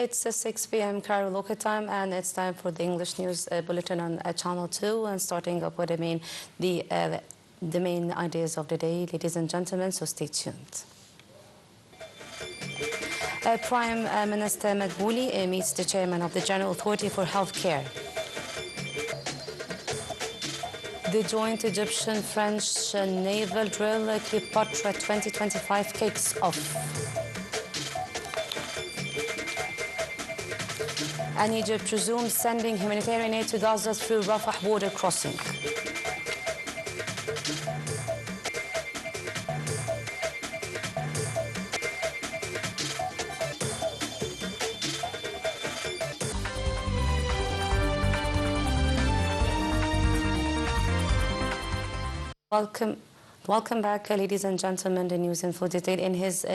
It's 6 p.m. Cairo local time, and it's time for the English news bulletin on Channel 2. And starting up with the main ideas of the day, ladies and gentlemen. So stay tuned. Prime Minister Madbouli meets the chairman of the General Authority for Healthcare. The joint Egyptian-French naval drill Cleopatra 2025 kicks off. And Egypt resumes sending humanitarian aid to Gaza through Rafah border crossing. Welcome back, ladies and gentlemen. The news in full detail. In his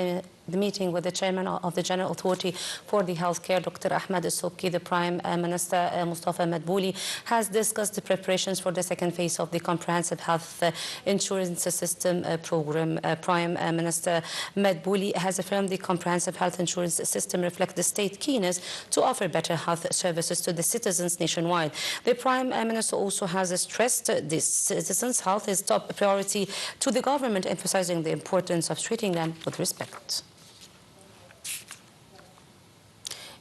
the meeting with the chairman of the General Authority for the Healthcare, Dr. Ahmed Al-Sobki, the Prime Minister Mustafa Madbouli has discussed the preparations for the second phase of the Comprehensive Health Insurance System program. Prime Minister Madbouli has affirmed the Comprehensive Health Insurance System reflects the state keenness to offer better health services to the citizens nationwide. The Prime Minister also has stressed the citizens' health is top priority to the government, emphasizing the importance of treating them with respect.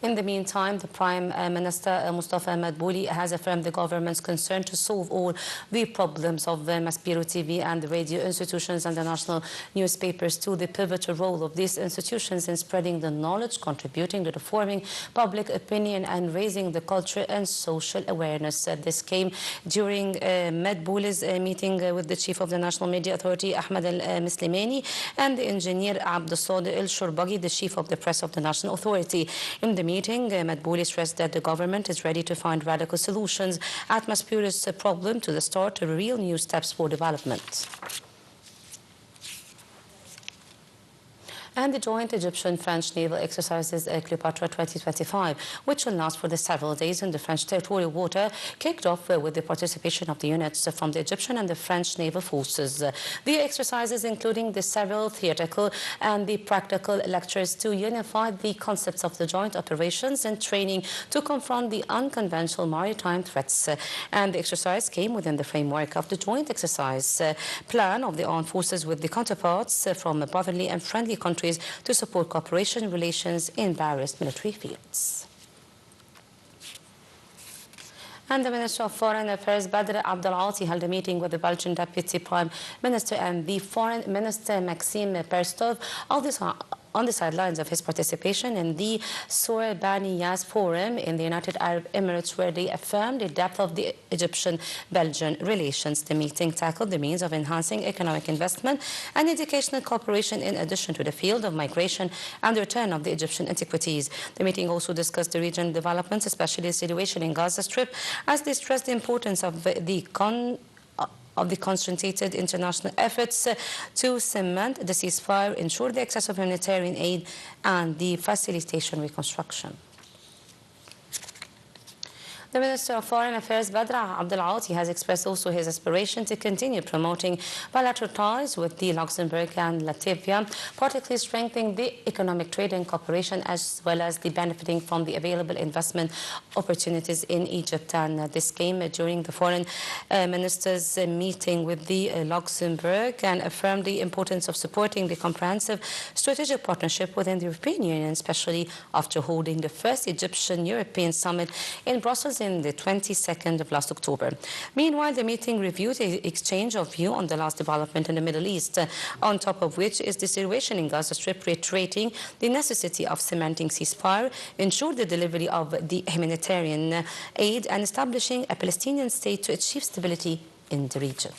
In the meantime, the Prime Minister Mustafa Madbouli has affirmed the government's concern to solve all the problems of Mاسبيرو TV and the radio institutions and the national newspapers, to the pivotal role of these institutions in spreading the knowledge, contributing to the forming public opinion and raising the culture and social awareness. This came during Madbouli's meeting with the Chief of the National Media Authority, Ahmed Al-Mislimani, and the engineer Abdulsadiq Al-Shurbagi, the Chief of the Press of the National Authority. In the meeting, Madbouli stressed that the government is ready to find radical solutions at Másbíro's problem to the start of real new steps for development. And the joint Egyptian-French naval exercises Cleopatra 2025, which will last for the several days in the French territorial water, kicked off with the participation of the units from the Egyptian and the French naval forces. The exercises, including the several theoretical and the practical lectures to unify the concepts of the joint operations and training to confront the unconventional maritime threats. And the exercise came within the framework of the joint exercise plan of the armed forces with the counterparts from brotherly and friendly countries to support cooperation relations in various military fields. And the Minister of Foreign Affairs, Badr Abdelati, held a meeting with the Belgian Deputy Prime Minister and the Foreign Minister, Maxime Perstov, on the sidelines of his participation in the Sour Bani Yas Forum in the United Arab Emirates, where they affirmed the depth of the Egyptian-Belgian relations. The meeting tackled the means of enhancing economic investment and educational cooperation in addition to the field of migration and the return of the Egyptian antiquities. The meeting also discussed the regional developments, especially the situation in Gaza Strip, as they stressed the importance of the concentrated international efforts to cement the ceasefire, ensure the access of humanitarian aid, and the facilitation reconstruction. The Minister of Foreign Affairs, Badr Abdelati, has expressed also his aspiration to continue promoting bilateral ties with the Luxembourg and Latvia, particularly strengthening the economic trade and cooperation, as well as the benefiting from the available investment opportunities in Egypt. And this came during the foreign ministers' meeting with the Luxembourg, and affirmed the importance of supporting the comprehensive strategic partnership within the European Union, especially after holding the first Egyptian-European summit in Brussels in the 22nd of last October. Meanwhile, the meeting reviewed the exchange of view on the last development in the Middle East, on top of which is the situation in Gaza Strip, reiterating the necessity of cementing ceasefire, ensure the delivery of the humanitarian aid, and establishing a Palestinian state to achieve stability in the region.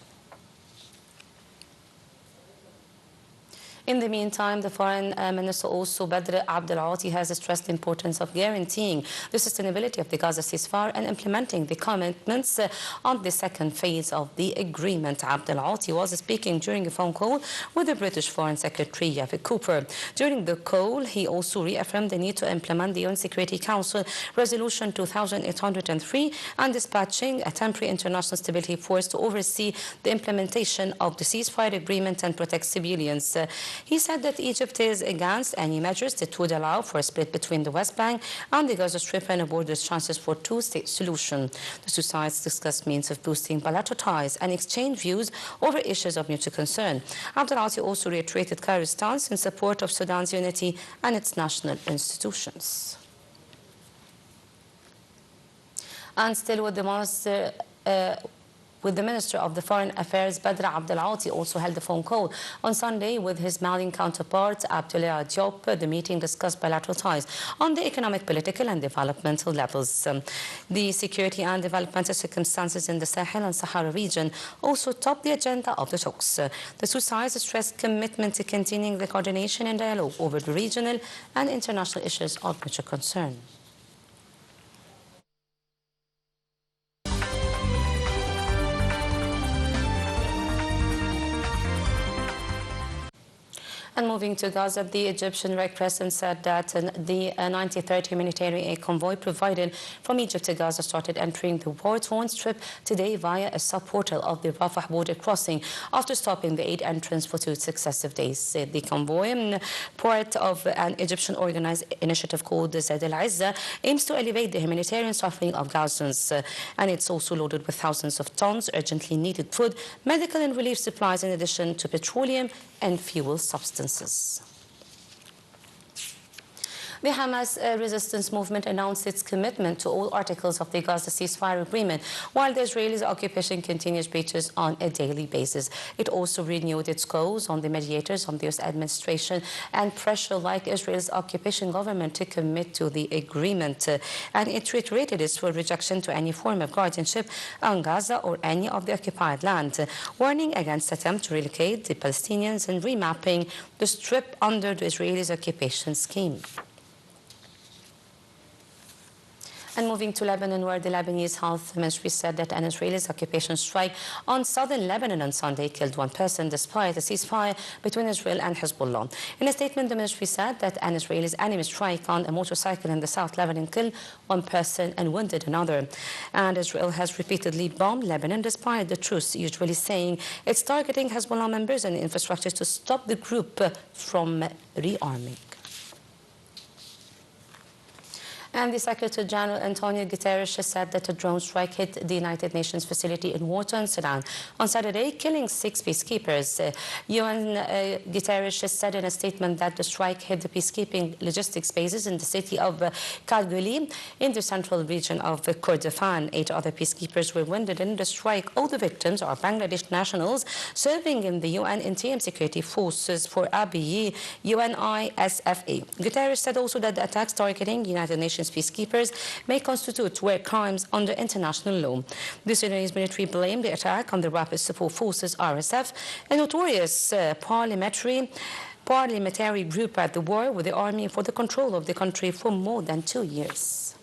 In the meantime, the Foreign Minister also, Badr Abdelati, has stressed the importance of guaranteeing the sustainability of the Gaza ceasefire and implementing the commitments on the second phase of the agreement. Abdelati was speaking during a phone call with the British Foreign Secretary Yavik Cooper. During the call, he also reaffirmed the need to implement the UN Security Council Resolution 2803 and dispatching a temporary international stability force to oversee the implementation of the ceasefire agreement and protect civilians. He said that Egypt is against any measures that would allow for a split between the West Bank and the Gaza Strip and avoid the chances for two-state solution. The two sides discussed means of boosting bilateral ties and exchanged views over issues of mutual concern. Abdel-Ati also reiterated Cairo's stance in support of Sudan's unity and its national institutions. And still with the Minister of the Foreign Affairs, Badr Abdel-Ati, also held a phone call on Sunday with his Malian counterpart, Abdoulaye Diop. The meeting discussed bilateral ties on the economic, political and developmental levels. The security and developmental circumstances in the Sahel and Sahara region also topped the agenda of the talks. The two sides stressed commitment to continuing the coordination and dialogue over the regional and international issues of mutual concern. And moving to Gaza, the Egyptian Red Crescent said that the 93rd humanitarian aid convoy provided from Egypt to Gaza started entering the war-torn strip today via a sub-portal of the Rafah border crossing after stopping the aid entrance for 2 successive days. The convoy, part of an Egyptian organized initiative called Zad al-Izza, aims to alleviate the humanitarian suffering of Gazans. And it's also loaded with thousands of tons urgently needed food, medical and relief supplies, in addition to petroleum and fuel substances. The Hamas resistance movement announced its commitment to all articles of the Gaza ceasefire agreement, while the Israeli occupation continues breaches on a daily basis. It also renewed its calls on the mediators, on the U.S. administration, and pressure like Israel's occupation government to commit to the agreement. And it reiterated its full rejection to any form of guardianship on Gaza or any of the occupied land, warning against attempts to relocate the Palestinians and remapping the strip under the Israeli occupation scheme. And moving to Lebanon, where the Lebanese Health Ministry said that an Israeli occupation strike on southern Lebanon on Sunday killed 1 person despite a ceasefire between Israel and Hezbollah. In a statement, the ministry said that an Israeli enemy strike on a motorcycle in the South Lebanon killed 1 person and wounded another. And Israel has repeatedly bombed Lebanon despite the truce, usually saying it's targeting Hezbollah members and infrastructure to stop the group from rearming. And the Secretary General Antonio Guterres said that a drone strike hit the United Nations facility in war-torn Sudan on Saturday, killing 6 peacekeepers. UN Guterres said in a statement that the strike hit the peacekeeping logistics bases in the city of Kalgoorlie in the central region of Kordofan. 8 other peacekeepers were wounded in the strike. All the victims are Bangladesh nationals serving in the UN Interim Security Forces for Abiy, UNISFA. Guterres said also that the attacks targeting United Nations peacekeepers may constitute war crimes under international law. The Sudanese military blamed the attack on the Rapid Support Forces, RSF, a notorious paramilitary group at the war with the army for the control of the country for more than 2 years.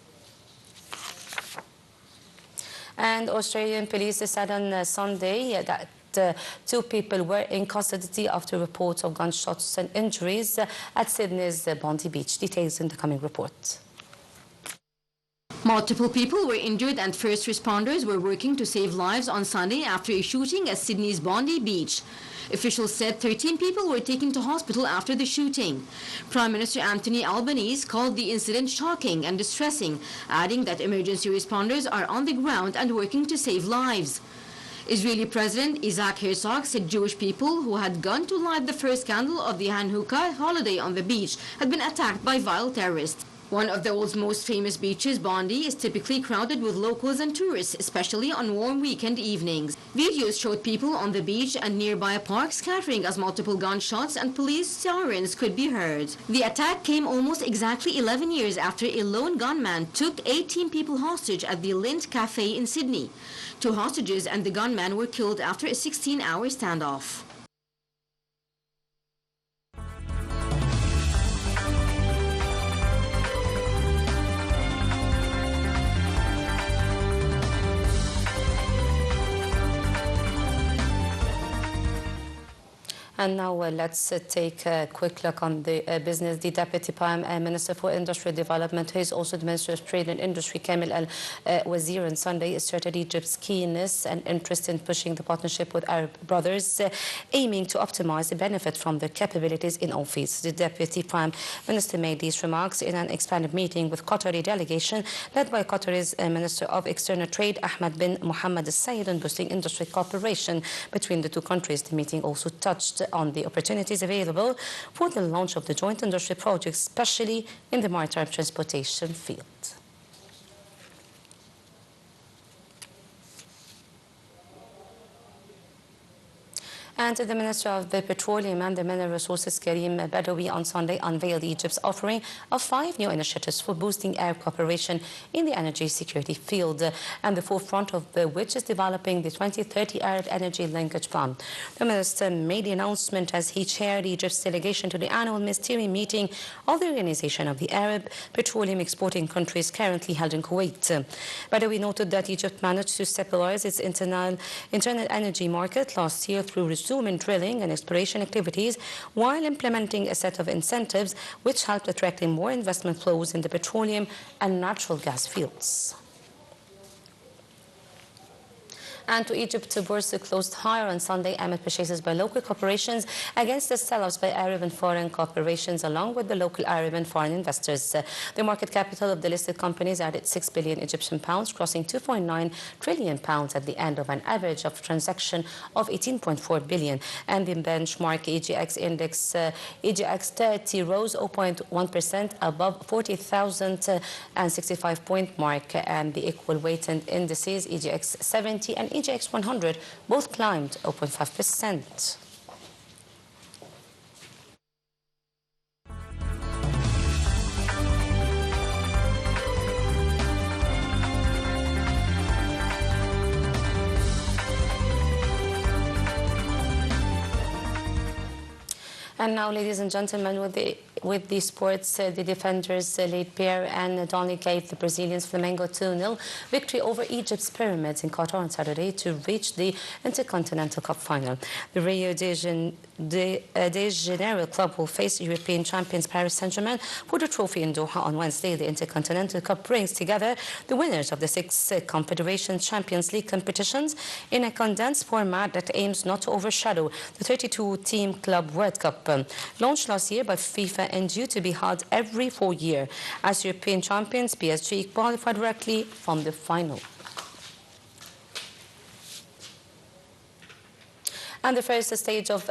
And Australian police said on Sunday that 2 people were in custody after reports of gunshots and injuries at Sydney's Bondi Beach. Details in the coming report. Multiple people were injured and first responders were working to save lives on Sunday after a shooting at Sydney's Bondi Beach. Officials said 13 people were taken to hospital after the shooting. Prime Minister Anthony Albanese called the incident shocking and distressing, adding that emergency responders are on the ground and working to save lives. Israeli President Isaac Herzog said Jewish people who had gone to light the first candle of the Hanukkah holiday on the beach had been attacked by vile terrorists. One of the world's most famous beaches, Bondi, is typically crowded with locals and tourists, especially on warm weekend evenings. Videos showed people on the beach and nearby a park scattering as multiple gunshots and police sirens could be heard. The attack came almost exactly 11 years after a lone gunman took 18 people hostage at the Lind Cafe in Sydney. 2 hostages and the gunman were killed after a 16-hour standoff. And now let's take a quick look on the business. The Deputy Prime Minister for Industrial Development, who is also the Minister of Trade and Industry, Kamil Al-Wazir, on Sunday asserted Egypt's keenness and interest in pushing the partnership with Arab brothers, aiming to optimize the benefit from their capabilities in all fields. The Deputy Prime Minister made these remarks in an expanded meeting with Qatari delegation led by Qatari's Minister of External Trade, Ahmed bin Mohammed Al-Sayed, on boosting industry cooperation between the two countries. The meeting also touched on the opportunities available for the launch of the joint industry projects, especially in the maritime transportation field. And the Minister of the Petroleum and the Mineral Resources, Karim Badawi, on Sunday unveiled Egypt's offering of 5 new initiatives for boosting Arab cooperation in the energy security field, and the forefront of which is developing the 2030 Arab Energy Linkage Plan. The Minister made the announcement as he chaired Egypt's delegation to the annual ministerial meeting of the Organization of the Arab Petroleum Exporting Countries, currently held in Kuwait. Badawi noted that Egypt managed to stabilize its internal energy market last year through resuming drilling and exploration activities, while implementing a set of incentives which helped attracting more investment flows in the petroleum and natural gas fields. And to Egypt, bourse closed higher on Sunday amid purchases by local corporations against the sell-offs by Arab and foreign corporations, along with the local Arab and foreign investors. The market capital of the listed companies added 6 billion Egyptian pounds, crossing 2.9 trillion pounds at the end of an average of transaction of 18.4 billion. And the benchmark EGX index, EGX 30, rose 0.1% above 40,065 point mark, and the equal weighted indices EGX 70 and EGX 100 both climbed 0.5%. And now, ladies and gentlemen, with the sports, the defenders laid bare and Donny gave the Brazilians Flamengo 2-0 victory over Egypt's Pyramids in Qatar on Saturday to reach the Intercontinental Cup final. The Rio de Janeiro club will face European champions Paris Saint-Germain for the trophy in Doha on Wednesday. The Intercontinental Cup brings together the winners of the 6 Confederation Champions League competitions in a condensed format that aims not to overshadow the 32-team Club World Cup. Launched last year by FIFA and due to be held every 4 years. As European champions, PSG qualified directly from the final. And the first stage of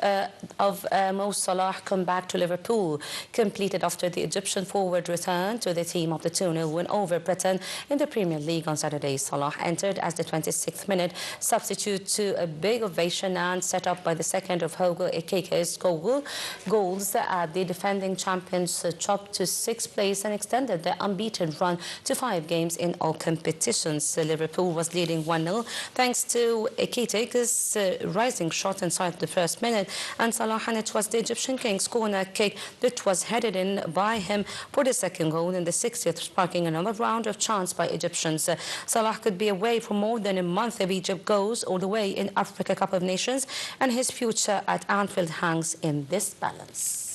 Mo Salah comeback to Liverpool completed after the Egyptian forward returned to the team of the 2-0 win over Britain in the Premier League on Saturday. Salah entered as the 26th minute substitute to a big ovation and set up by the second of Hugo Ekike's goals. The defending champions chopped to 6th place and extended their unbeaten run to 5 games in all competitions. Liverpool was leading 1-0 thanks to Ekike's rising shot inside the first minute, and Salah, and it was the Egyptian King's corner kick that was headed in by him for the second goal in the 60th, sparking another round of chance by Egyptians. Salah could be away for more than a month if Egypt goes all the way in Africa Cup of Nations, and his future at Anfield hangs in this balance.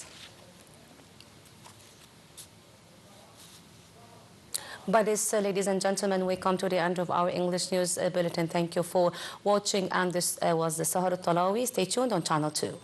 By this, ladies and gentlemen, we come to the end of our English News Bulletin. Thank you for watching, and this was the Sahar Talawi. Stay tuned on Channel 2.